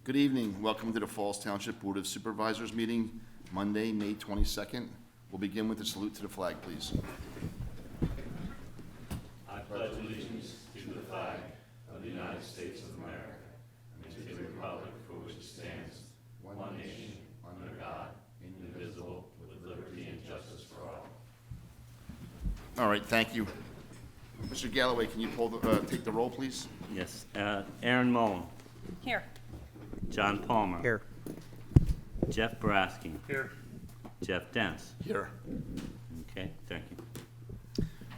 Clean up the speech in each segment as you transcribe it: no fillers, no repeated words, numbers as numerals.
Good evening. Welcome to the Falls Township Board of Supervisors meeting, Monday, May 22nd. We'll begin with a salute to the flag, please. I pledge allegiance to the flag of the United States of America and to the republic for which it stands, one nation, under God, indivisible, with liberty and justice for all. All right, thank you. Mr. Galloway, can you take the roll, please? Yes. Aaron Mullen. Here. John Palmer. Here. Jeff Barasky. Here. Jeff Dents. Here. Okay, thank you.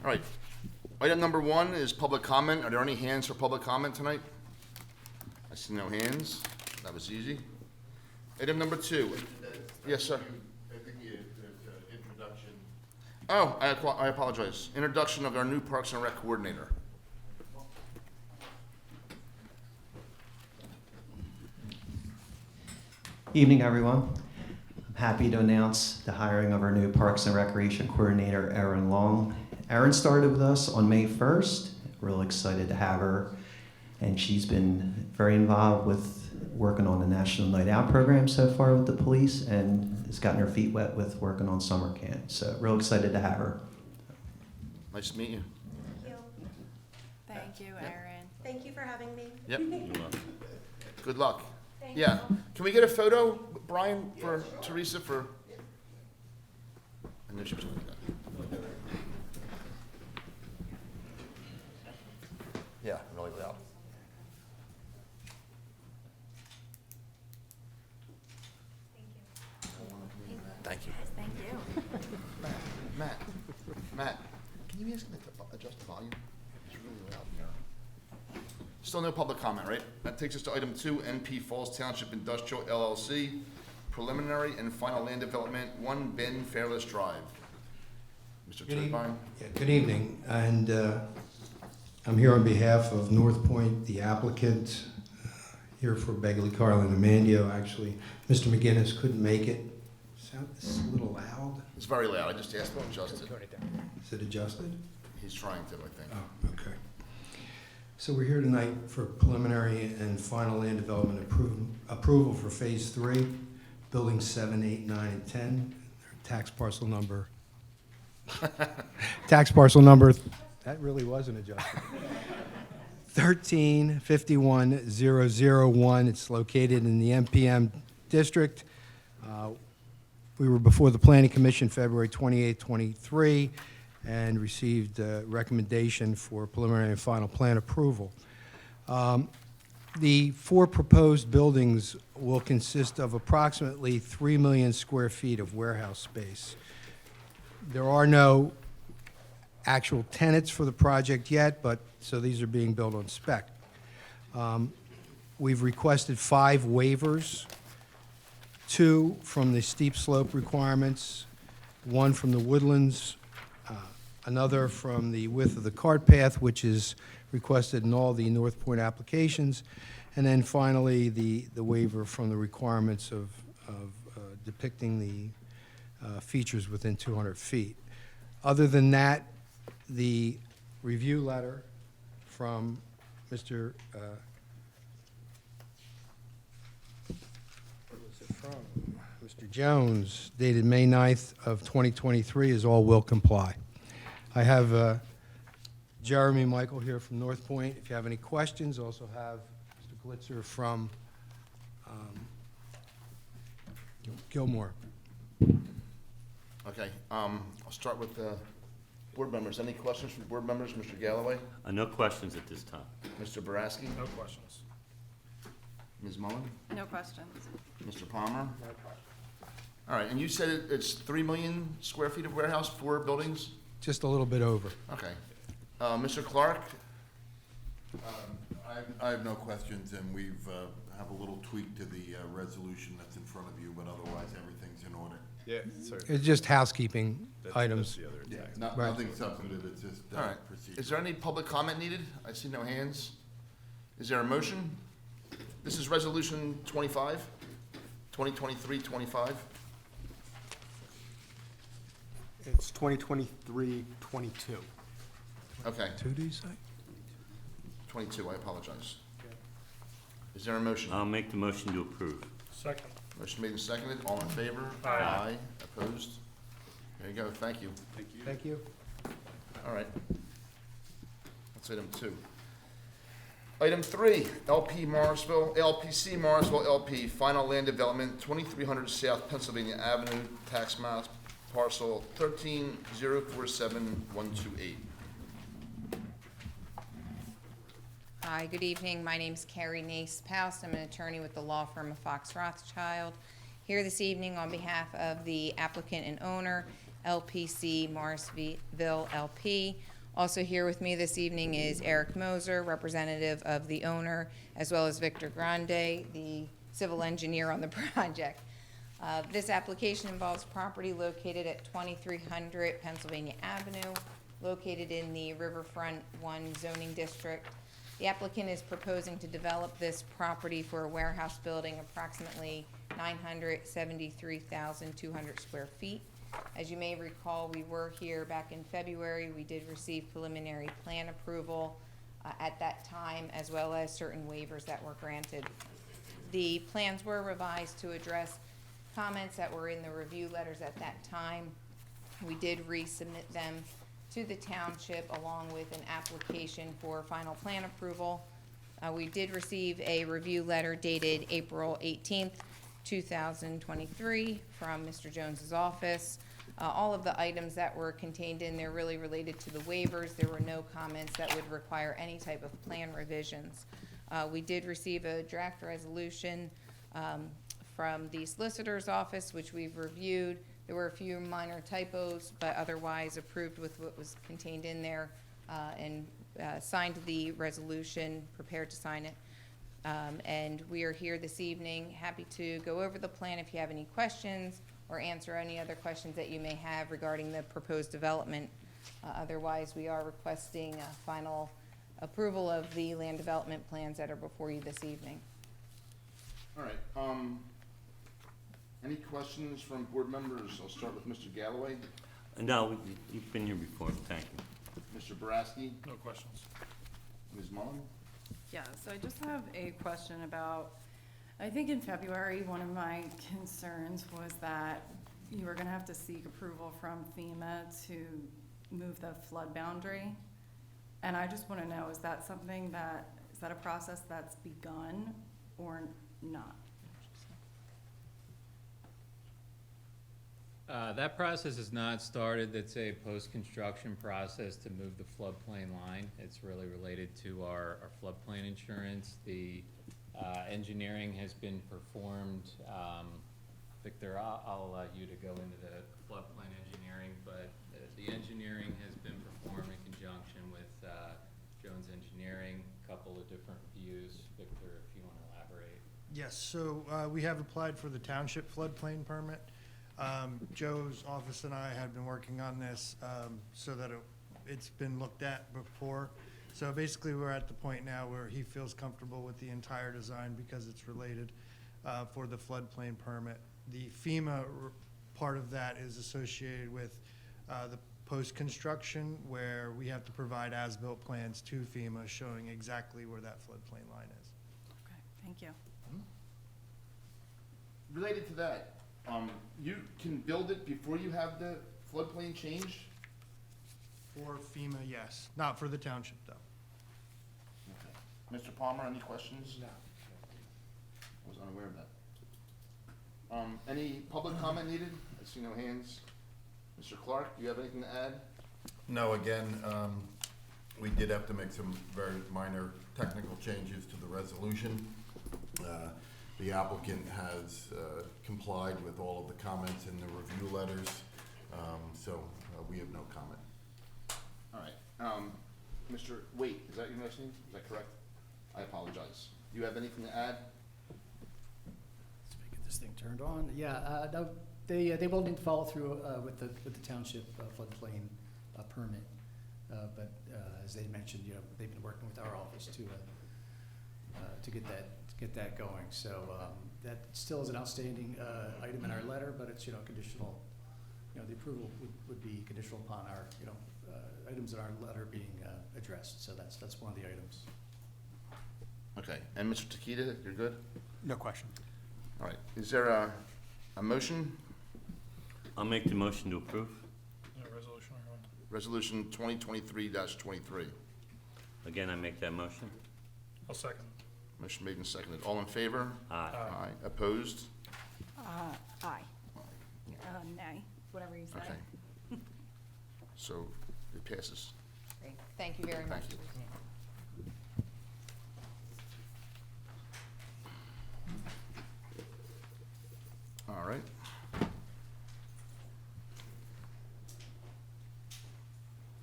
All right. Item number 1 is public comment. Are there any hands for public comment tonight? I see no hands. That was easy. Item number 2. Yes, sir. I think the introduction. Oh, I apologize. Introduction of our new Parks and Rec coordinator. Evening, everyone. I'm happy to announce the hiring of our new Parks and Recreation Coordinator, Erin Long. Erin started with us on May 1st. Real excited to have her. And she's been very involved with working on the National Night Out program so far with the police and has gotten her feet wet with working on summer camp. So real excited to have her. Nice to meet you. Thank you. Thank you, Erin. Thank you for having me. Yep. You're welcome. Good luck. Thank Yeah. you. Can we get a photo, Brian, for Teresa for? I know she was going to do that. Yeah, really loud. Thank you. Thank you. Matt, can you ask him to adjust the volume? It's really loud in here. Still no public comment, right? That takes us to item 2, NP Falls Township Industrial LLC, preliminary and final land development, 1 Ben FAIRLESS Drive. Mr. Turbine? Good evening, and I'm here on behalf of North Point, the applicant, here for Begley, Carlin, and Amandio. Actually, Mr. McGinnis couldn't make it. It's a little loud. It's very loud. I just asked him to adjust it. Is it adjusted? He's trying to, I think. Oh, okay. So we're here tonight for preliminary and final land development approval for Phase 3, Buildings 7, 8, 9, and 10. Tax parcel number. That really wasn't adjusted. 1351001. It's located in the MPM district. We were before the Planning Commission February 28, 23, and received a recommendation for preliminary and final plan approval. The 4 proposed buildings will consist of approximately 3 million square feet of warehouse space. There are no actual tenants for the project yet, but so these are being built on spec. We've requested 5 waivers, 2 from the steep slope requirements, 1 from the woodlands, another from the width of the cart path, which is requested in all the North Point applications, and then finally the waiver from the requirements of depicting the features within 200 feet. Other than that, the review letter from Mr. Mr. Jones, dated May 9th of 2023, is all will comply. I have Jeremy Michael here from North Point. If you have any questions, also have Mr. Glitzer from Gilmore. Okay, I'll start with board members. Any questions from board members? Mr. Galloway? No questions at this time. Mr. Boraski? No questions. Ms. Mullen? No questions. Mr. Palmer? All right, and you said it's 3 million square feet of warehouse, 4 buildings? Just a little bit over. Okay. Mr. Clark? I have no questions, and we've have a little tweak to the resolution that's in front of you, but otherwise everything's in order. Yeah, sorry. It's just housekeeping items. That's the other Yeah, tax. Right. nothing substantive, it's just All right. procedure. Is there any public comment needed? I see no hands. Is there a motion? This is Resolution 25, 2023-25. It's 2023-22. Okay, 2, do you say? 22, I apologize. Is there a motion? I'll make the motion to approve. Second. Motion made and seconded. All in favor? Aye. Opposed? There you go. Thank you. Thank you. All right. That's item 2. Item 3, LPC Morrisville LP, final land development, 2300 South Pennsylvania Avenue, tax map parcel 13047-128. Hi, good evening. My name's Carrie Nace-Paust. I'm an attorney with the law firm of Fox Rothschild. Here this evening on behalf of the applicant and owner, LPC Morrisville LP. Also here with me this evening is Eric Moser, representative of the owner, as well as Victor Grande, the civil engineer on the project. This application involves property located at 2300 Pennsylvania Avenue, located in the Riverfront 1 zoning district. The applicant is proposing to develop this property for a warehouse building approximately 973,200 square feet. As you may recall, we were here back in February. We did receive preliminary plan approval at that time, as well as certain waivers that were granted. The plans were revised to address comments that were in the review letters at that time. We did resubmit them to the township along with an application for final plan approval. We did receive a review letter dated April 18th, 2023 from Mr. Jones's office. All of the items that were contained in there really related to the waivers. There were no comments that would require any type of plan revisions. We did receive a draft resolution from the solicitor's office, which we've reviewed. There were a few minor typos, but otherwise approved with what was contained in there, and signed the resolution, prepared to sign it. And we are here this evening, happy to go over the plan if you have any questions or answer any other questions that you may have regarding the proposed development. Otherwise, we are requesting final approval of the land development plans that are before you this evening. All right, any questions from board members? I'll start with Mr. Galloway, No, you've been here before, thank you. Mr. Boraski, No questions. Ms. Mullen. Yeah, so I just have a question about, I think in February, one of my concerns was that you were gonna have to seek approval from FEMA to move the flood boundary. And I just wanna know, is that a process that's begun or not? That process is not started. It's a post-construction process to move the floodplain line. It's really related to our floodplain insurance. The engineering has been performed. Victor, I'll allow you to go into the floodplain engineering, but the engineering has been performed in conjunction with Jones Engineering, a couple of different views. Victor, if you want to elaborate. Yes, so we have applied for the township floodplain permit. Joe's office and I had been working on this so that it's been looked at before. So basically, we're at the point now where he feels comfortable with the entire design because it's related for the floodplain permit. The FEMA part of that is associated with the post-construction, where we have to provide as-built plans to FEMA showing exactly where that floodplain line is. Okay, thank you. Related to that, you can build it before you have the floodplain changed? For FEMA, yes. Not for the township, though. Okay. Mr. Palmer, any questions? No. I was unaware of that. Any public comment needed? I see no hands. Mr. Clark, do you have anything to add? No, again, we did have to make some very minor technical changes to the resolution. The applicant has complied with all of the comments in the review letters, so we have no comment. All right. Mr. Wait, is that your last name? Is that correct? I apologize. Do you have anything to add? Let's get this thing turned on. Yeah, no, they will need to follow through with the township floodplain permit. But as they mentioned, they've been working with our office to get that going. So that still is an outstanding item in our letter, but it's conditional. The approval would be conditional upon our items in our letter being addressed. So that's one of the items. Okay, and Mr. Takita, you're good? No question. All right, is there a motion? I'll make the motion to approve. Resolution 2023-23. Again, I make that motion. I'll second. Motion made and seconded. All in favor? Aye. Aye. Opposed? Aye. Nay, whatever you say. Okay. So it passes. Great. Thank you very much. Thank you. All right.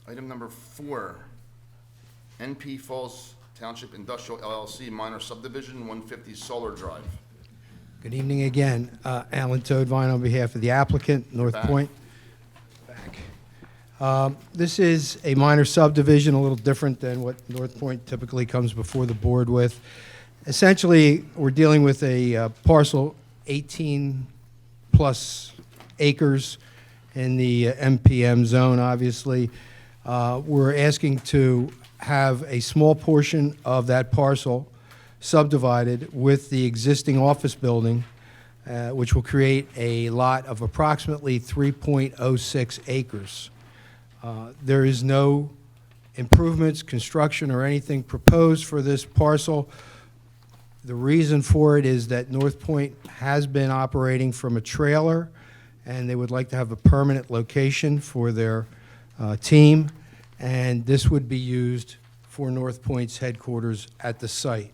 Item number 4, NP Falls Township Industrial LLC minor subdivision, 150 Solar Drive. Good evening again. Alan Toadvine on behalf of the applicant, North Back. Point. This is a minor subdivision, a little different than what North Point typically comes before the board with. Essentially, we're dealing with a parcel 18-plus acres in the MPM zone, obviously. We're asking to have a small portion of that parcel subdivided with the existing office building, which will create a lot of approximately 3.06 acres. There is no improvements, construction, or anything proposed for this parcel. The reason for it is that North Point has been operating from a trailer, and they would like to have a permanent location for their team, and this would be used for North Point's headquarters at the site.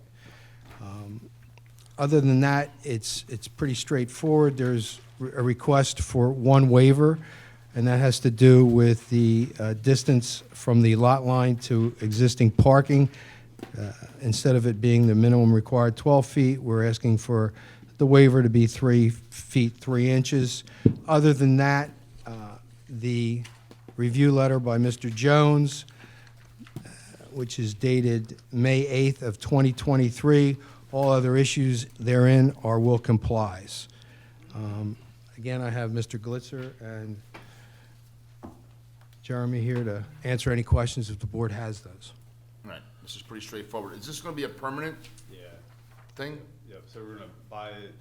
Other than that, it's pretty straightforward. There's a request for one waiver, and that has to do with the distance from the lot line to existing parking. Instead of it being the minimum required 12 feet, we're asking for the waiver to be 3 feet 3 inches. Other than that, the review letter by Mr. Jones, which is dated May 8th of 2023, all other issues therein are will complies. Again, I have Mr. Glitzer and Jeremy here to answer any questions if the board has those. All right, this is pretty straightforward. Is this going to be a permanent Yeah, thing? yep, so we're gonna buy it,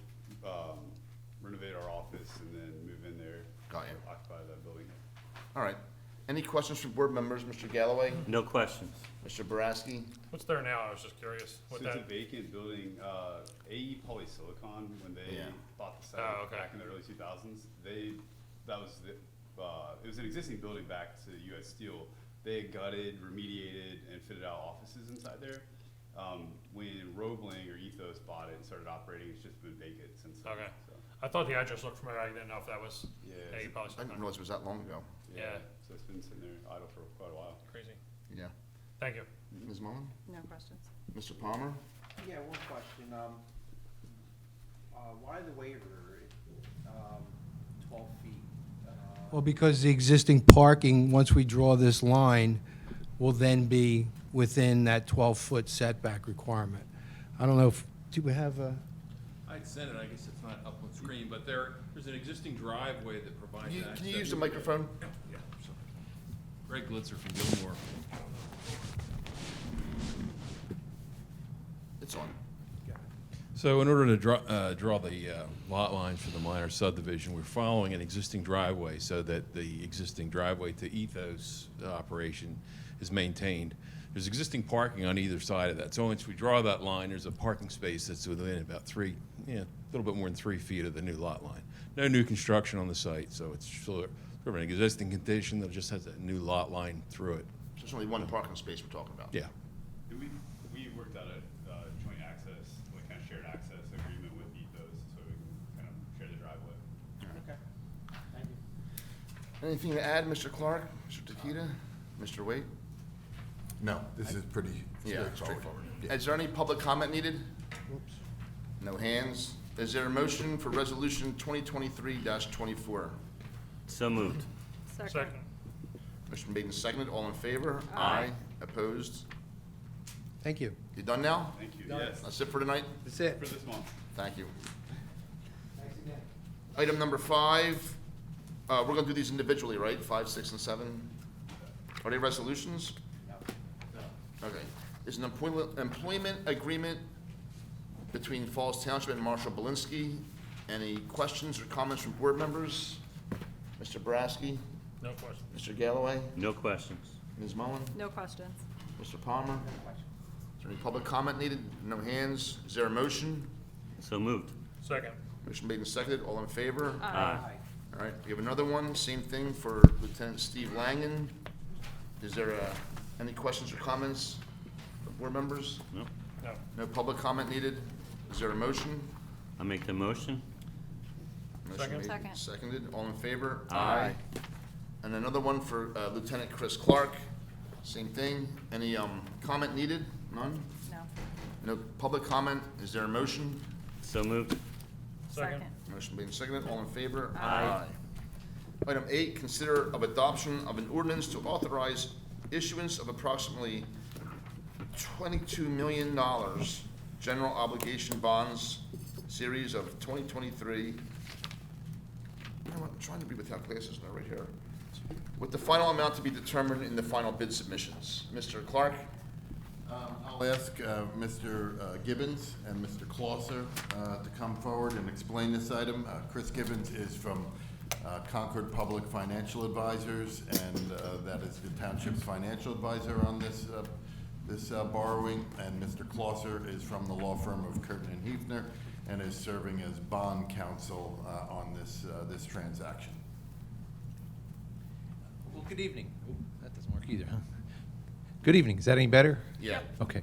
renovate our office, and then move in there. Got you. Occupy that building. All right. Any questions from board members? Mr. Galloway? No questions. Mr. Boraski? What's there now? I was just curious. What So it's a that, vacant building, AE Polysilicon, when they Yeah. bought the site Oh, okay. back in the early 2000s, that was the, it was an existing building back to US Steel. They had gutted, remediated, and fitted out offices inside there. When Roebling or Ethos bought it and started operating, it's just been vacant since then. Okay. So, I thought the address looked familiar. I didn't know if that was yeah, a I didn't realize it was that long ago. Yeah. So it's been sitting there idle for quite a while. crazy. Yeah. Thank you. Ms. Mullen? No questions. Mr. Palmer? Yeah, one question, why the waiver, 12 feet? Well, because the existing parking, once we draw this line, will then be within that 12-foot setback requirement. I don't know if, do we have a? I'd send it, I guess it's not up on screen, but there's an existing driveway that provides access. Can you use the microphone? Yeah, sorry. Greg Glitzer from Gilmore. It's on. So in order to draw the lot lines for the minor subdivision, we're following an existing driveway so that the existing driveway to Ethos operation is maintained. There's existing parking on either side of that. So once we draw that line, there's a parking space that's within about a little bit more than 3 feet of the new lot line. No new construction on the site, so it's sort of an existing condition that just has a new lot line through it. So there's only one parking space we're talking about. Yeah. And we worked out a joint access, like kind of shared access agreement with Ethos, so we can kind of share the driveway. Okay, thank you. Anything to add, Mr. Clark, Mr. Takita, Mr. Waite? No, this is pretty Yeah, straightforward. Yeah. Is there any public comment needed? No hands. Is there a motion for resolution 2023-24? So moved. Second. Motion made and seconded. All in favor? Aye. Opposed? Thank you. You done now? Thank you. Yes, That's it for tonight? That's it. for this month. Thank you. Item number 5, we're gonna do these individually, right? 5, 6, and 7? Are they resolutions? No. Okay. is an employment agreement between Falls Township and Marshall Belinsky. Any questions or comments from board members? Mr. Boraski? No question. Mr. Galloway? No questions. Ms. Mullen? No questions. Mr. Palmer? Is there any public comment needed? No hands. Is there a motion? So moved. Second. Motion made and seconded. All in favor? Aye. All right, we have another one, same thing for Lieutenant Steve Langen. Is there any questions or comments from board members? No. No. No public comment needed. Is there a motion? I'll make the motion. Motion Second. made, Second. seconded. All in favor? Aye. And another one for Lieutenant Chris Clark. Same thing. Any comment needed? None? No. No public comment. Is there a motion? So moved. Second. Motion made and seconded. All in favor? Aye. Item 8, consider of adoption of an ordinance to authorize issuance of approximately $22 million general obligation bonds, series of 2023. You know what, I'm trying to be without glasses now, right here. With the final amount to be determined in the final bid submissions. Mr. Clark? I'll ask Mr. Gibbons and Mr. Clauser to come forward and explain this item. Chris Gibbons is from Concord Public Financial Advisors, and that is the township's financial advisor on this borrowing. And Mr. Clauser is from the law firm of Curtin and Hefner and is serving as bond counsel on this transaction. Well, good evening. Ooh, that doesn't work either, huh? Good evening. Is that any better? Yeah. Okay.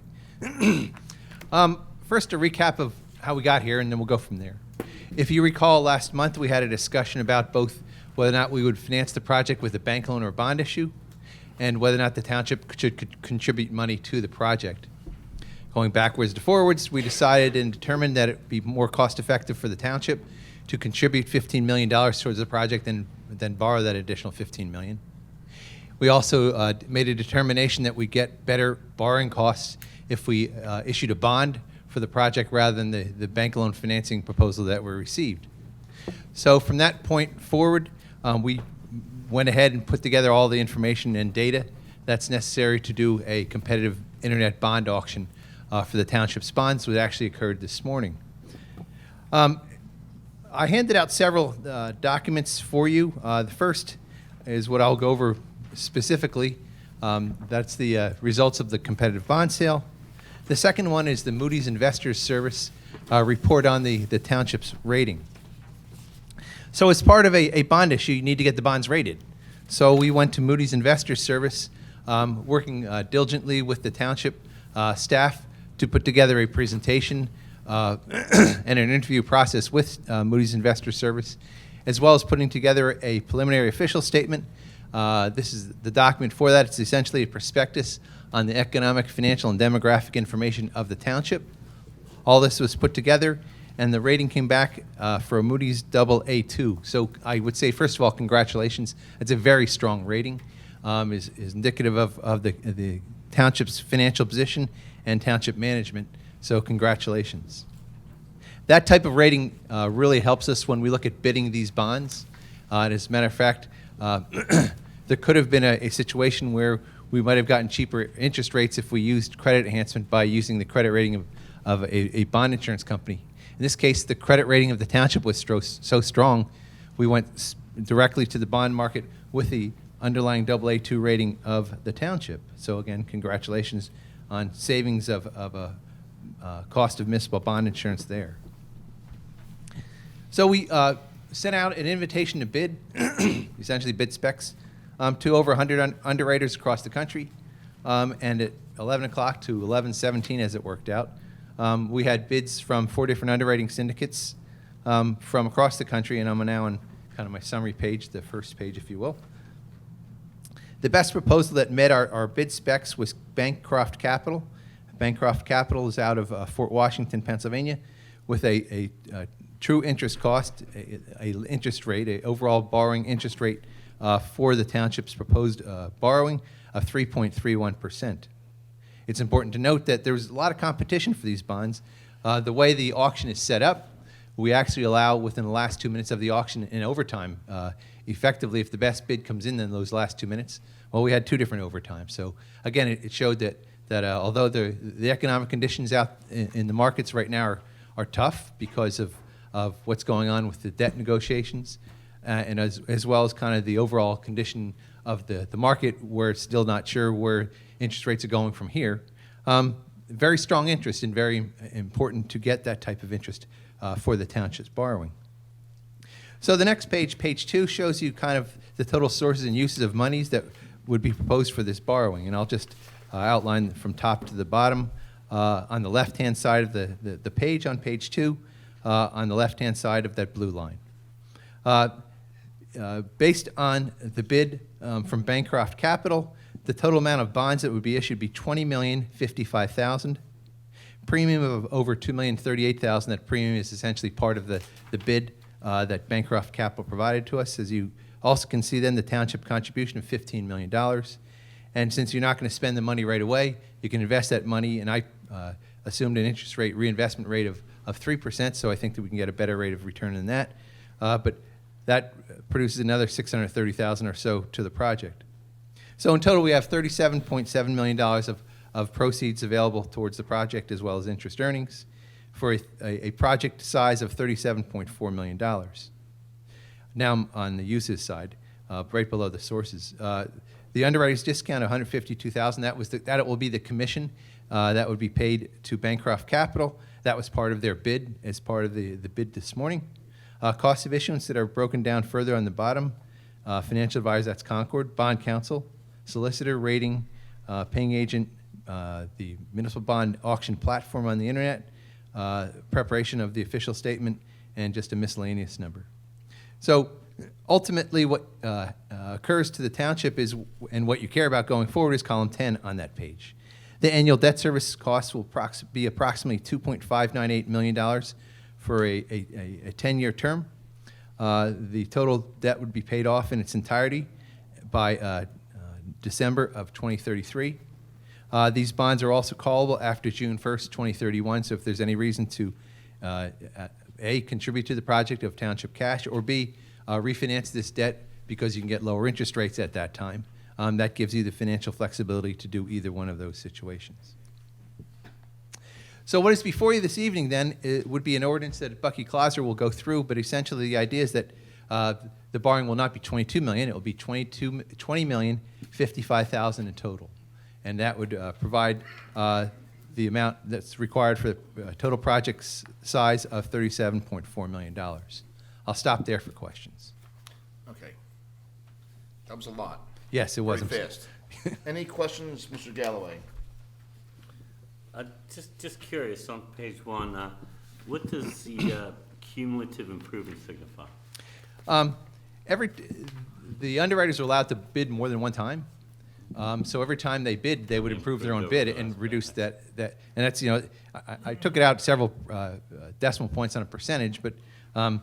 First, a recap of how we got here, and then we'll go from there. If you recall, last month we had a discussion about both whether or not we would finance the project with a bank loan or a bond issue, and whether or not the township should contribute money to the project. Going backwards to forwards, we decided and determined that it would be more cost-effective for the township to contribute $15 million towards the project than borrow that additional $15 million. We also made a determination that we get better borrowing costs if we issued a bond for the project rather than the bank loan financing proposal that we received. So from that point forward, we went ahead and put together all the information and data that's necessary to do a competitive internet bond auction for the township's bonds, which actually occurred this morning. I handed out several documents for you. The first is what I'll go over specifically. That's the results of the competitive bond sale. The second one is the Moody's Investors Service report on the township's rating. So as part of a bond issue, you need to get the bonds rated. So we went to Moody's Investors Service, working diligently with the township staff to put together a presentation and an interview process with Moody's Investors Service, as well as putting together a preliminary official statement. This is the document for that. It's essentially a prospectus on the economic, financial, and demographic information of the township. All this was put together, and the rating came back for a Moody's AA2. So I would say, first of all, congratulations. It's a very strong rating. Is indicative of the township's financial position and township management. So congratulations. That type of rating really helps us when we look at bidding these bonds. And as a matter of fact, there could have been a situation where we might have gotten cheaper interest rates if we used credit enhancement by using the credit rating of a bond insurance company. In this case, the credit rating of the township was so strong, we went directly to the bond market with the underlying AA2 rating of the township. So again, congratulations on savings of a cost of municipal bond insurance there. So we sent out an invitation to bid, essentially bid specs, to over 100 underwriters across the country. And at 11 o'clock to 11:17, as it worked out, we had bids from 4 different underwriting syndicates from across the country, and I'm now on kind of my summary page, the first page, if you will. The best proposal that met our bid specs was Bancroft Capital. Bancroft Capital is out of Fort Washington, Pennsylvania, with a true interest cost, a interest rate, a overall borrowing interest rate for the township's proposed borrowing of 3.31%. It's important to note that there was a lot of competition for these bonds. The way the auction is set up, we actually allow within the last 2 minutes of the auction in overtime. Effectively, if the best bid comes in those last 2 minutes, well, we had 2 different overtimes. So again, it showed that that although the economic conditions out in the markets right now are tough because of what's going on with the debt negotiations, and as well as kind of the overall condition of the market, where it's still not sure where interest rates are going from here. Very strong interest, and very important to get that type of interest for the township's borrowing. So the next page, page 2, shows you kind of the total sources and uses of monies that would be proposed for this borrowing. And I'll just outline from top to the bottom. On the left-hand side of the page, on page 2, on the left-hand side of that blue line. Based on the bid from Bancroft Capital, the total amount of bonds that would be issued would be $20,055,000. Premium of over $2,038,000. That premium is essentially part of the bid that Bancroft Capital provided to us. As you also can see then, the township contribution of $15 million. And since you're not going to spend the money right away, you can invest that money, and I assumed an interest rate reinvestment rate of 3%, so I think that we can get a better rate of return than that. But that produces another $630,000 or so to the project. So in total, we have $37.7 million of proceeds available towards the project, as well as interest earnings, for a project size of $37.4 million. Now on the uses side, right below the sources, the underwriter's discount, $152,000. That will be the commission that would be paid to Bancroft Capital. That was part of their bid, as part of the bid this morning. Costs of issuance that are broken down further on the bottom: financial advisor, that's Concord; bond counsel; solicitor; rating; paying agent; the municipal bond auction platform on the internet; preparation of the official statement; and just a miscellaneous number. So ultimately, what occurs to the township is, and what you care about going forward, is column 10 on that page. The annual debt service costs will be approximately $2.598 million for a 10-year term. The total debt would be paid off in its entirety by December of 2033. These bonds are also callable after June 1st, 2031, so if there's any reason to A, contribute to the project of township cash, or B, refinance this debt because you can get lower interest rates at that time, that gives you the financial flexibility to do either one of those situations. So what is before you this evening, then, it would be an ordinance that Bucky Clauser will go through, but essentially the idea is that the borrowing will not be $22 million, it will be $20,055,000 in total. And that would provide the amount that's required for the total project size of $37.4 million. I'll stop there for questions. Okay. That was a lot. Yes, it was. Very fast. Any questions, Mr. Galloway? Just curious, on page 1, what does the cumulative improvement signify? The underwriters are allowed to bid more than one time. So every time they bid, they would improve their own bid and reduce that. And that's, I took it out several decimal points on a percentage, but I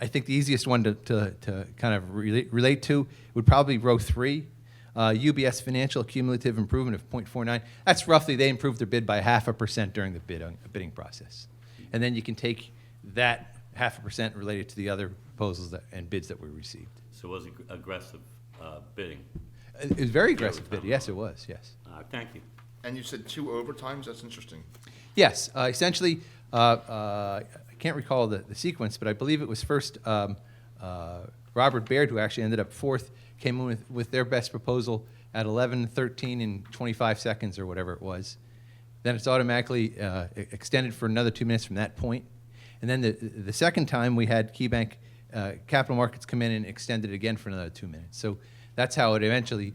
think the easiest one to kind of relate to would probably row 3. UBS Financial cumulative improvement of 0.49. That's roughly, they improved their bid by 0.5% during the bidding process. And then you can take that 0.5% related to the other proposals and bids that we received. So was it aggressive bidding? It was very aggressive bid. Yes, it was. Yes. Thank you. And you said 2 overtimes? That's interesting. Yes. Essentially, I can't recall the sequence, but I believe it was first Robert Baird, who actually ended up 4th, came in with their best proposal at 11:13 in 25 seconds or whatever it was. Then it's automatically extended for another 2 minutes from that point. And then the second time we had KeyBank Capital Markets come in and extend it again for another 2 minutes. So that's how it eventually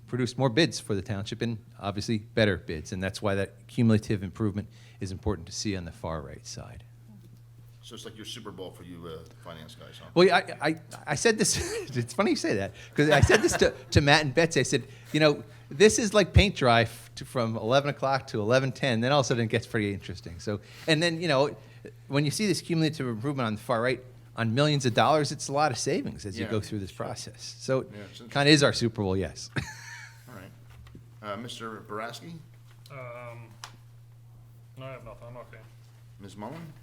produced more bids for the township, and obviously better bids. And that's why that cumulative improvement is important to see on the far right side. So it's like your Super Bowl for you finance guys, huh? Well, I said this, it's funny you say that, because I said this to Matt and Betsy. I said, this is like paint dry from 11 o'clock to 11:10. Then all of a sudden it gets pretty interesting. So, and then, when you see this cumulative improvement on the far right, on millions of dollars, it's a lot of savings as you go through this process. So it kind of is our Super Bowl, yes. All right. Mr. Boraski? No, I have nothing. I'm okay. Ms. Mullen?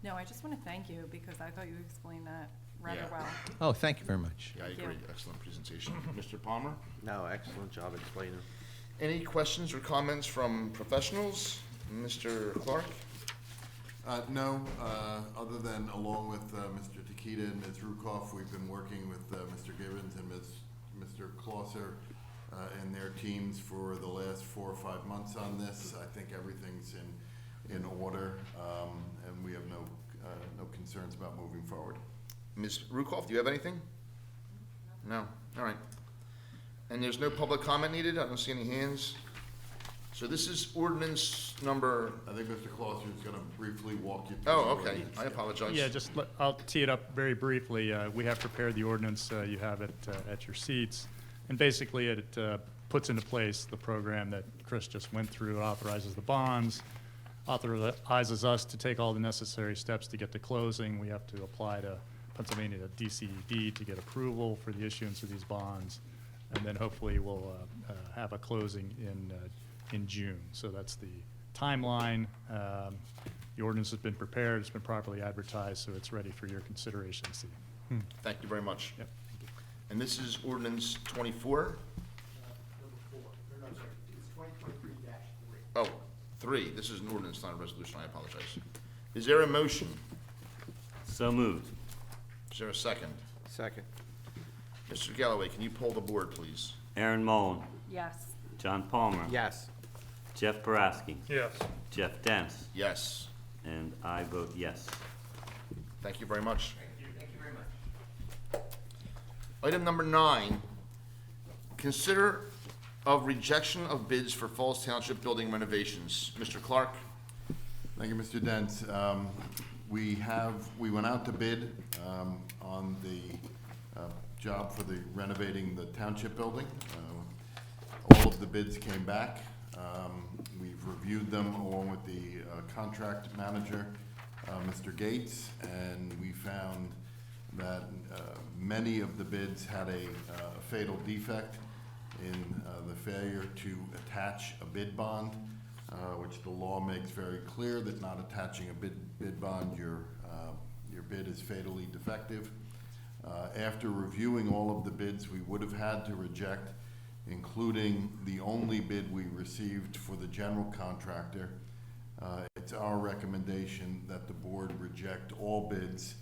No, I just want to thank you because I thought you explained that rather well. Oh, thank you very much. Yeah, I agree. Excellent presentation. Mr. Palmer? No, excellent job explaining. Any questions or comments from professionals? Mr. Clark? No, other than along with Mr. Takita and Ms. Rukoff, we've been working with Mr. Gibbons and Mr. Clauser and their teams for the last 4 or 5 months on this. I think everything's in order, and we have no concerns about moving forward. Ms. Rukoff, do you have anything? No? All right. And there's no public comment needed? I don't see any hands. So this is ordinance number, I think Mr. Clauser is going to briefly walk you through. oh, the okay, ordinance. I apologize. Yeah, I'll tee it up very briefly. We have prepared the ordinance, you have it at your seats. And basically, it puts into place the program that Chris just went through. It authorizes the bonds, authorizes us to take all the necessary steps to get to closing. We have to apply to Pennsylvania DCED to get approval for the issuance of these bonds. And then hopefully we'll have a closing in June. So that's the timeline. The ordinance has been prepared, it's been properly advertised, so it's ready for your consideration this evening. Thank you very much. Yep. And this is ordinance 24? Number 4, no, sorry, it's 2023-3. Oh, 3. This is an ordinance, not a resolution. I apologize. Is there a motion? So moved. Is there a second? Second. Mr. Galloway, can you poll the board, please? Aaron Mullen, Yes. John Palmer. Yes. Jeff Boraski, Yes. Jeff Dents, Yes. and I vote yes. Thank you very much. Thank you very much. Item number 9, consider of rejection of bids for Falls Township building renovations. Mr. Clark? Thank you, Mr. Dent. We went out to bid on the job for the renovating the township building. All of the bids came back. We've reviewed them along with the contract manager, Mr. Gates, and we found that many of the bids had a fatal defect in the failure to attach a bid bond, which the law makes very clear that not attaching a bid bond, your bid is fatally defective. After reviewing all of the bids we would have had to reject, including the only bid we received for the general contractor, it's our recommendation that the board reject all bids,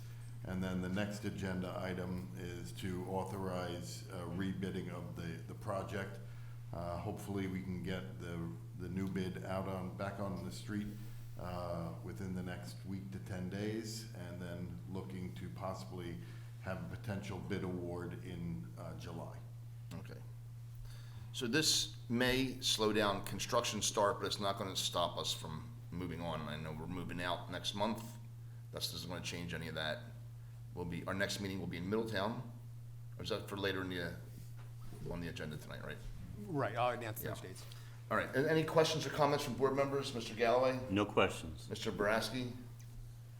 and then the next agenda item is to authorize rebidding of the project. Hopefully we can get the new bid back on the street within the next week to 10 days, and then looking to possibly have a potential bid award in July. Okay. So this may slow down construction start, but it's not going to stop us from moving on. I know we're moving out next month. That doesn't going to change any of that. Our next meeting will be in Middletown. Or is that for later on the agenda tonight, right? Right, I'll announce those Yeah. dates. All right. Any questions or comments from board members? Mr. Galloway? No questions. Mr. Boraski?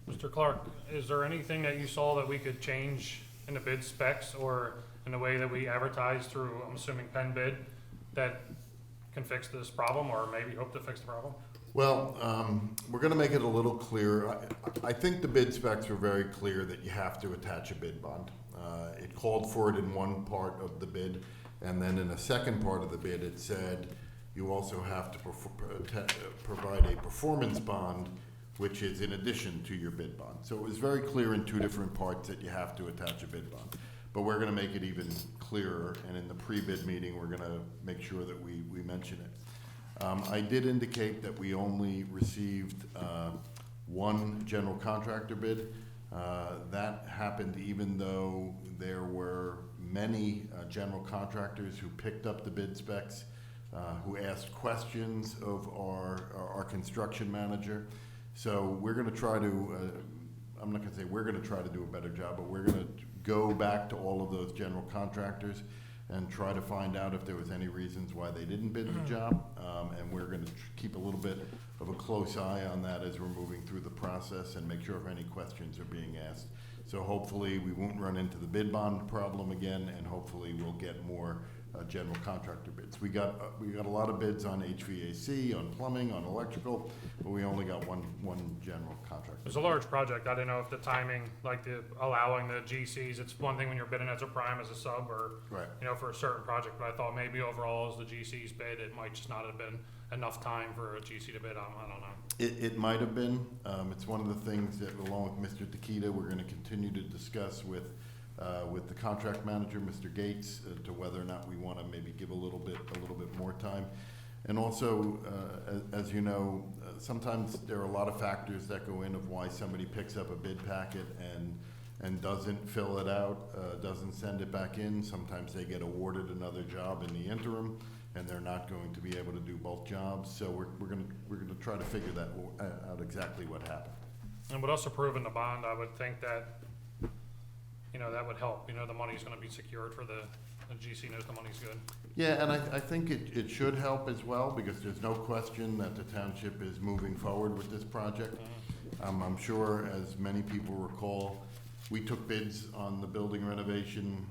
Mr. Clark, is there anything that you saw that we could change in the bid specs or in the way that we advertise through, I'm assuming, pen bid, that can fix this problem or maybe hope to fix the problem? Well, we're gonna make it a little clearer. I think the bid specs were very clear that you have to attach a bid bond. It called for it in one part of the bid, and then in a second part of the bid, it said you also have to provide a performance bond, which is in addition to your bid bond. So it was very clear in 2 different parts that you have to attach a bid bond. But we're gonna make it even clearer, and in the pre-bid meeting, we're gonna make sure that we mention it. I did indicate that we only received 1 general contractor bid. That happened even though there were many general contractors who picked up the bid specs, who asked questions of our construction manager. So we're gonna try to, I'm not gonna say we're gonna try to do a better job, but we're gonna go back to all of those general contractors and try to find out if there was any reasons why they didn't bid the job. And we're gonna keep a little bit of a close eye on that as we're moving through the process and make sure if any questions are being asked. So hopefully we won't run into the bid bond problem again, and hopefully we'll get more general contractor bids. We got a lot of bids on HVAC, on plumbing, on electrical, but we only got one general contractor. It's a large project. I didn't know if the timing, like allowing the GCs, it's one thing when you're bidding as a prime, as a sub, or, Right. for a certain project, but I thought maybe overall as the GCs bid, it might just not have been enough time for a GC to bid on. I don't know. It might have been. It's one of the things that, along with Mr. Takita, we're gonna continue to discuss with the contract manager, Mr. Gates, to whether or not we wanna maybe give a little bit more time. And also, as you know, sometimes there are a lot of factors that go in of why somebody picks up a bid packet and doesn't fill it out, doesn't send it back in. Sometimes they get awarded another job in the interim, and they're not going to be able to do both jobs. So we're gonna try to figure that out exactly what happened. And with us approving the bond, I would think that, that would help. The money's gonna be secured for the GC knows the money's good. Yeah, and I think it should help as well, because there's no question that the township is moving forward with this project. I'm sure, as many people recall, we took bids on the building renovation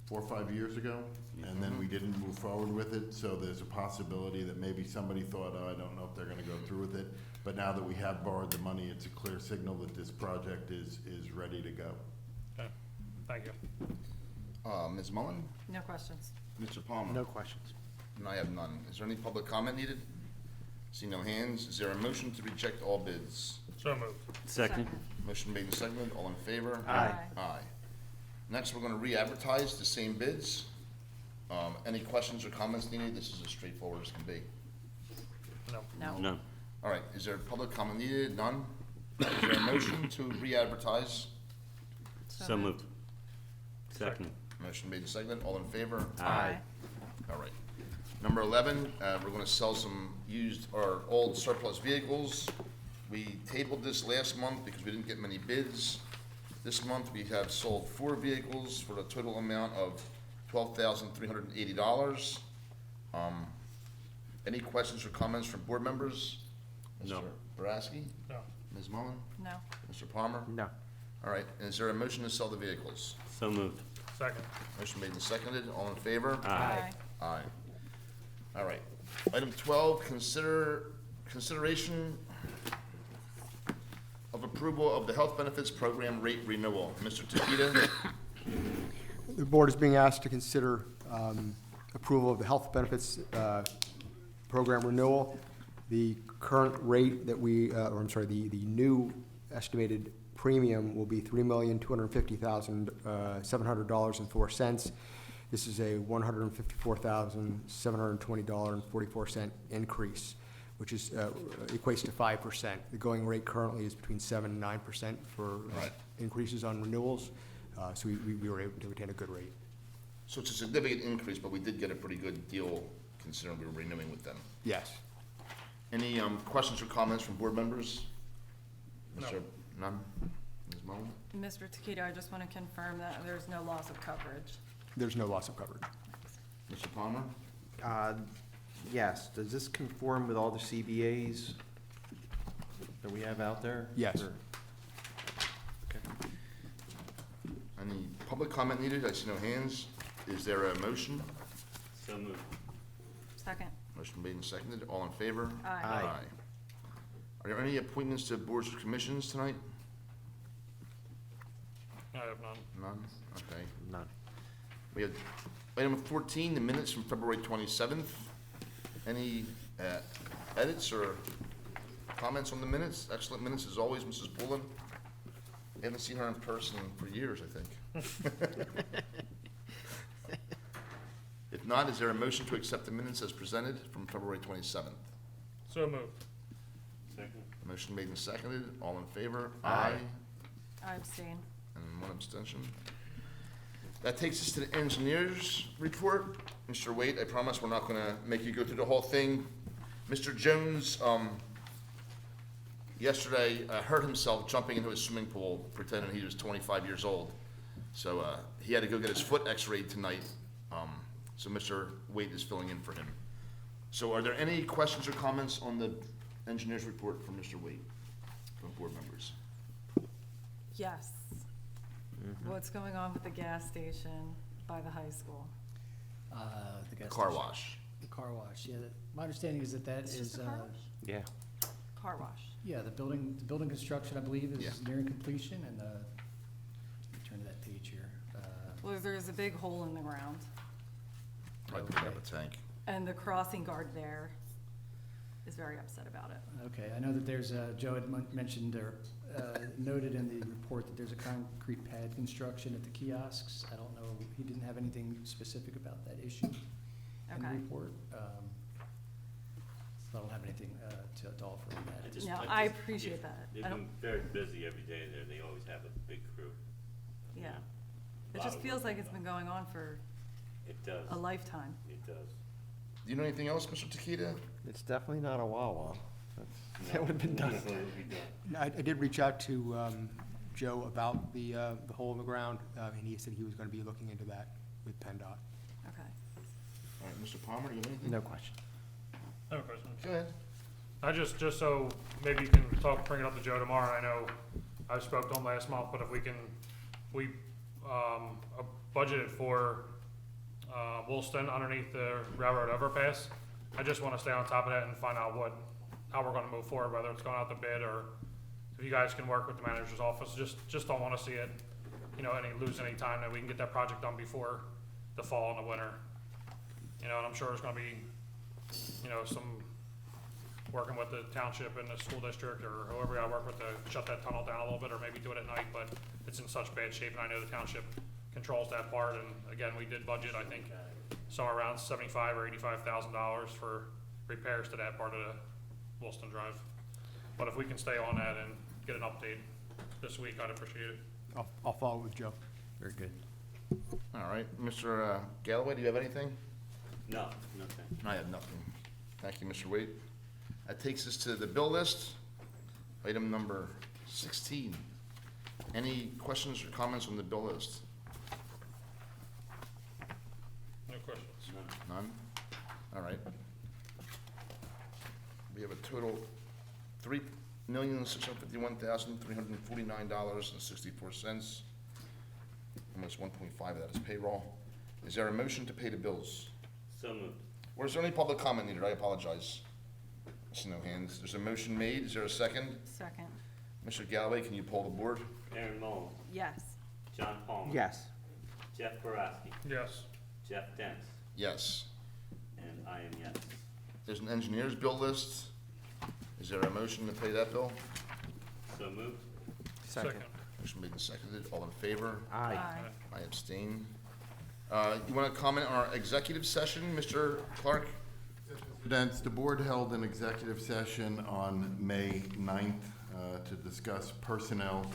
4 or 5 years ago, and then we didn't move forward with it, so there's a possibility that maybe somebody thought, oh, I don't know if they're gonna go through with it, but now that we have borrowed the money, it's a clear signal that this project is ready to go. Okay, thank you. Ms. Mullen? No questions. Mr. Palmer? No questions. And I have none. Is there any public comment needed? See no hands. Is there a motion to reject all bids? So moved. Second. Motion made and seconded. All in favor? Aye. Aye. Next, we're gonna re-advertise the same bids. Any questions or comments needed? This is as straightforward as can be. No. No. No. All right, is there public comment needed? None? Is there a motion to re-advertise? So moved. Second. Motion made and seconded. All in favor? Aye. All right. Number 11, we're gonna sell some used or old surplus vehicles. We tabled this last month because we didn't get many bids. This month, we have sold 4 vehicles for a total amount of $12,380. Any questions or comments from board members? No. Mr. Boraski? No. Ms. Mullen? No. Mr. Palmer? No. All right, and is there a motion to sell the vehicles? So moved. Second. Motion made and seconded. All in favor? Aye. Aye. All right. Item 12, consideration of approval of the health benefits program rate renewal. Mr. Takita? The board is being asked to consider approval of the health benefits program renewal. The current rate that the new estimated premium will be $3,250,700.04. This is a $154,720.44 increase, which is equates to 5%. The going rate currently is between 7% and 9% for Right. increases on renewals. So we were able to retain a good rate. So it's a significant increase, but we did get a pretty good deal considering we were renewing with them. Yes. Any questions or comments from board members? No. Mr. None? Ms. Mullen? Mr. Takita, I just want to confirm that there's no loss of coverage. There's no loss of coverage. Mr. Palmer? Yes, does this conform with all the CBAs that we have out there? Yes. Or- Okay. Any public comment needed? I see no hands. Is there a motion? So moved. Second. Motion made and seconded. All in favor? Aye. Aye. Are there any appointments to boards or commissions tonight? I have none. None? Okay. None. We have item 14, the minutes from February 27th. Any edits or comments on the minutes? Excellent minutes as always, Mrs. Pullen. I haven't seen her in person for years, I think. If not, is there a motion to accept the minutes as presented from February 27th? So moved. Second. Motion made and seconded. All in favor? Aye. I abstain. And one abstention. That takes us to the engineer's report. Mr. Waite, I promise we're not gonna make you go through the whole thing. Mr. Jones, yesterday, hurt himself jumping into a swimming pool pretending he was 25 years old. So, he had to go get his foot x-rayed tonight. So Mr. Waite is filling in for him. So are there any questions or comments on the engineer's report from Mr. Waite, from board members? Yes. What's going on with the gas station? by the high school? The gas Car station. wash. The car wash, yeah. My understanding is that that It's is, just a car wash? Yeah. Car wash. yeah, the building construction, I believe, Yeah. is nearing completion, and, let me turn to that page here. Well, there's a big hole in the ground, Right, to pick up a tank. and the crossing guard there is very upset about it. Okay, I know that there's, Joe had mentioned or noted in the report that there's a concrete pad construction at the kiosks. I don't know, he didn't have anything specific about that issue in the Okay. report. So I don't have anything to offer on that. No, I appreciate that. They've I don't- been very busy every day there. They always have a big crew. Yeah. It Lot just of feels work like going it's on. been going on for It does. a lifetime. It does. Do you know anything else, Mr. Takita? It's definitely not a Wawa. That's- That No, would've been done. it would be done. I did reach out to Joe about the hole in the ground, and he said he was going to be looking into that with PennDOT. Okay. All right, Mr. Palmer, do you have anything? No question. I have a question. Go ahead. I just so maybe you can bring it up to Joe tomorrow. I know I spoke to him last month, but if we budgeted for, Woolston underneath the railroad overpass. I just wanna stay on top of that and find out how we're gonna move forward, whether it's going out to bid or if you guys can work with the manager's office. Just don't wanna see it, lose any time, that we can get that project done before the fall and the winter. And I'm sure there's gonna be, some working with the township and the school district or whoever I work with to shut that tunnel down a little bit or maybe do it at night, but it's in such bad shape, and I know the township controls that part, and again, we did budget, I think, somewhere around $75,000 or $85,000 for repairs to that part of the Wilston Drive. But if we can stay on that and get an update this week, I'd appreciate it. I'll follow with Joe. Very good. All right, Mr. Galloway, do you have anything? No, nothing. I have nothing. Thank you, Mr. Waite. That takes us to the bill list. Item number 16. Any questions or comments on the bill list? No questions. None? All right. We have a total $3,651,349.64. Almost 1.5 of that is payroll. Is there a motion to pay the bills? So moved. Or is there any public comment needed? I apologize. I see no hands. There's a motion made. Is there a second? Second. Mr. Galloway, can you poll the board? Aaron Mullins, Yes. John Palmer. Yes. Jeff Boraski, Yes. Jeff Dents, Yes. and I am yes. There's an engineer's bill list. Is there a motion to pay that bill? So moved. Second. Motion made and seconded. All in favor? Aye. I abstain. You want to comment on our executive session, Mr. Clark? Dents, the board held an executive session on May 9th to discuss personnel,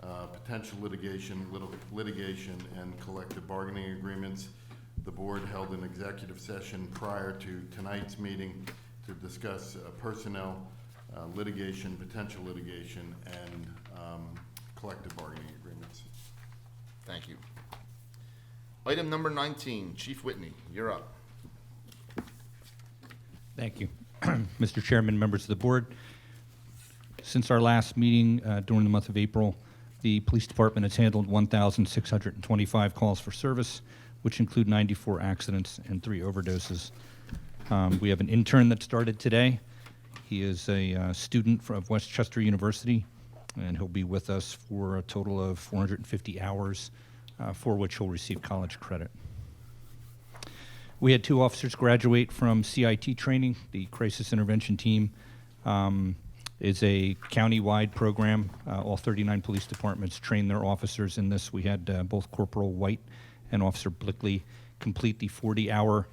potential litigation, and collective bargaining agreements. The board held an executive session prior to tonight's meeting to discuss personnel, litigation, potential litigation, and collective bargaining agreements. Thank you. Item number 19, Chief Whitney, you're up. Thank you. Mr. Chairman, members of the board, since our last meeting during the month of April, the police department has handled 1,625 calls for service, which include 94 accidents and 3 overdoses. We have an intern that started today. He is a student of Westchester University, and he'll be with us for a total of 450 hours, for which he'll receive college credit. We had 2 officers graduate from CIT training. The Crisis Intervention Team is a county-wide program. All 39 police departments train their officers in this. We had both Corporal White and Officer Blickley complete the 40-hour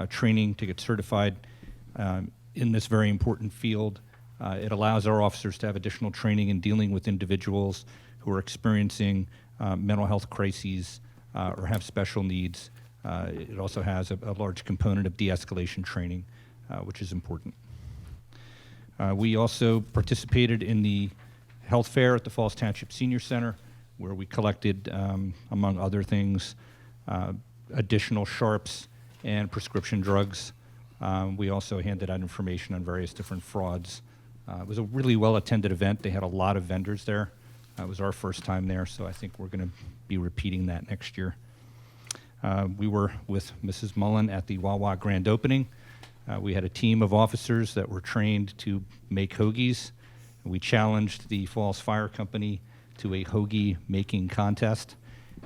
training to get certified in this very important field. It allows our officers to have additional training in dealing with individuals who are experiencing mental health crises or have special needs. It also has a large component of de-escalation training, which is important. We also participated in the health fair at the Falls Township Senior Center, where we collected, among other things, additional sharps and prescription drugs. We also handed out information on various different frauds. It was a really well-attended event. They had a lot of vendors there. It was our first time there, so I think we're going to be repeating that next year. We were with Mrs. Mullen at the Wawa grand opening. We had a team of officers that were trained to make hoagies. We challenged the Falls Fire Company to a hoagie making contest.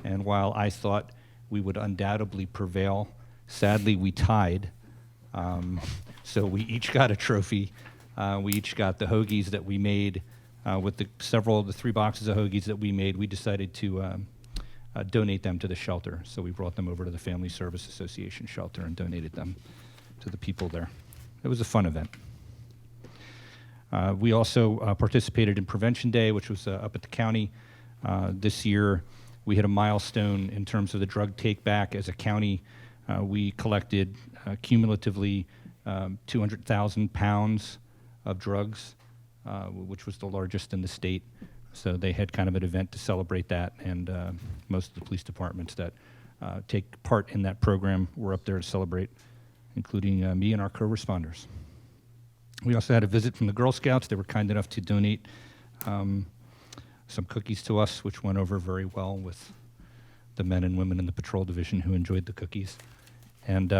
And while I thought we would undoubtedly prevail, sadly we tied. So we each got a trophy. We each got the hoagies that we made. With the 3 boxes of hoagies that we made, we decided to donate them to the shelter. So we brought them over to the Family Service Association shelter and donated them to the people there. It was a fun event. We also participated in Prevention Day, which was up at the county. This year, we hit a milestone in terms of the drug take-back as a county. We collected cumulatively 200,000 pounds of drugs, which was the largest in the state. So they had kind of an event to celebrate that, and most of the police departments that take part in that program were up there to celebrate, including me and our co-responders. We also had a visit from the Girl Scouts. They were kind enough to donate some cookies to us, which went over very well with the men and women in the patrol division who enjoyed the cookies. And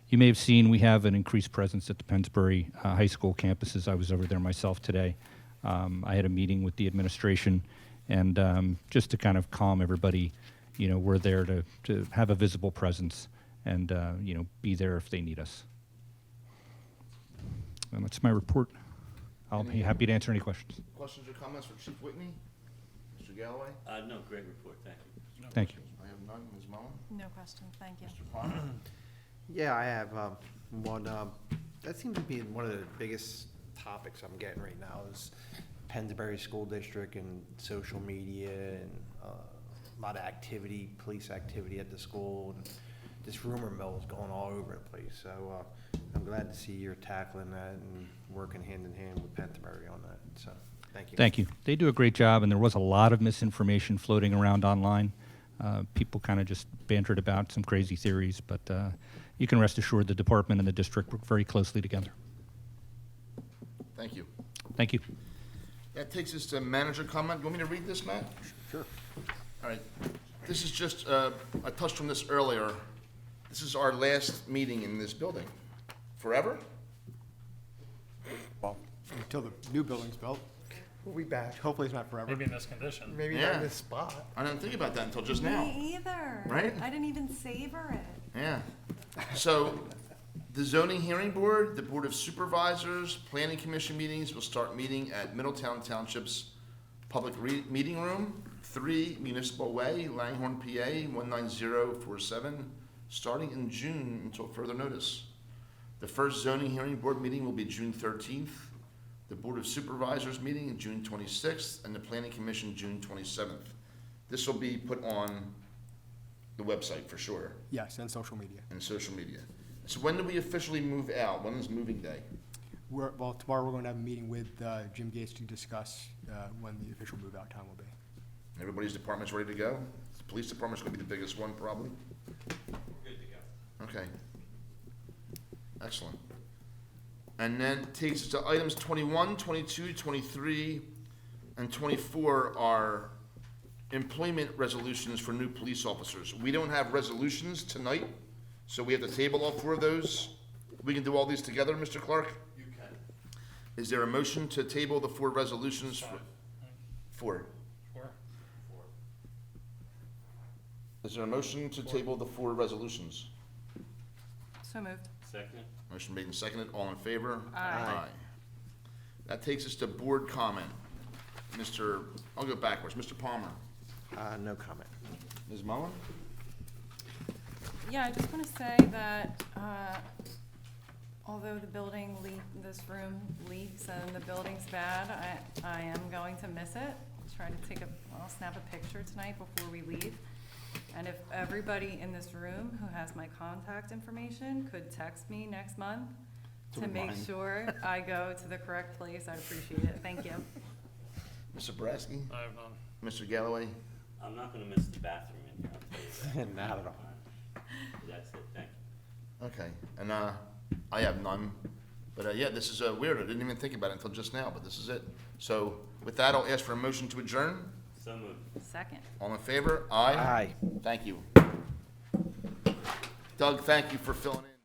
you may have seen we have an increased presence at the Pennsbury High School campuses. I was over there myself today. I had a meeting with the administration, and just to kind of calm everybody, you know, we're there to have a visible presence and, you know, be there if they need us. And that's my report. I'll be happy to answer any questions. Questions or comments for Chief Whitney? Mr. Galloway? No, great report, thank you. Thank you. I have none. Ms. Mullen? No questions, thank you. Mr. Palmer? Yeah, I have one. That seems to be one of the biggest topics I'm getting right now is Pennsbury School District and social media and a lot of activity, police activity at the school. And this rumor mill is going all over the place. So I'm glad to see you're tackling that and working hand in hand with Pennsbury on that. So thank you. Thank you. They do a great job, and there was a lot of misinformation floating around online. People kind of just bantered about some crazy theories, but you can rest assured the department and the district work very closely together. Thank you. Thank you. That takes us to manager comment. You want me to read this, Matt? Sure. All right. This is just, I touched on this earlier. This is our last meeting in this building. Forever? Well, until the new building's built. We'll be back. Hopefully it's not forever. Maybe in this condition. Maybe not in this spot. I didn't think about that until just now. Me either. Right? I didn't even savor it. Yeah. So the zoning hearing board, the board of supervisors, planning commission meetings will start meeting at Middletown Township's public meeting room, 3 Municipal Way, Langhorne, PA, 19047, starting in June until further notice. The first zoning hearing board meeting will be June 13th. The Board of Supervisors meeting June 26th, and the Planning Commission June 27th. This will be put on the website for sure, Yes, and social media. and social media. So when do we officially move out? When is moving day? Well, tomorrow we're going to have a meeting with Jim Gates to discuss when the official move-out time will be. Everybody's department's ready to go? The police department's gonna be the biggest one, probably? We're good to go. Okay. Excellent. And then takes us to items 21, 22, 23, and 24 are employment resolutions for new police officers. We don't have resolutions tonight, so we have to table all 4 of those. We can do all these together, Mr. Clark? You can. Is there a motion to table the 4 resolutions? For 4. Is there a motion to table the 4 resolutions? So moved. Second? Motion made and seconded. All in favor? Aye. That takes us to board comment. I'll go backwards. Mr. Palmer. No comment. Ms. Mullen? Yeah, I just want to say that although the building this room leaks and the building's bad, I am going to miss it. I'll snap a picture tonight before we leave. And if everybody in this room who has my contact information could text me next month to make sure I go to the correct place, I'd appreciate it. Thank you. Mr. Boraski? I have none. Mr. Galloway? I'm not gonna miss the bathroom in here, I'll tell you that. Not at all. That's it, thank you. Okay, and I have none. But yeah, this is weird. I didn't even think about it until just now, but this is it. So with that, I'll ask for a motion to adjourn. So moved. Second. All in favor? Aye. Aye. Thank you. Doug, thank you for filling in.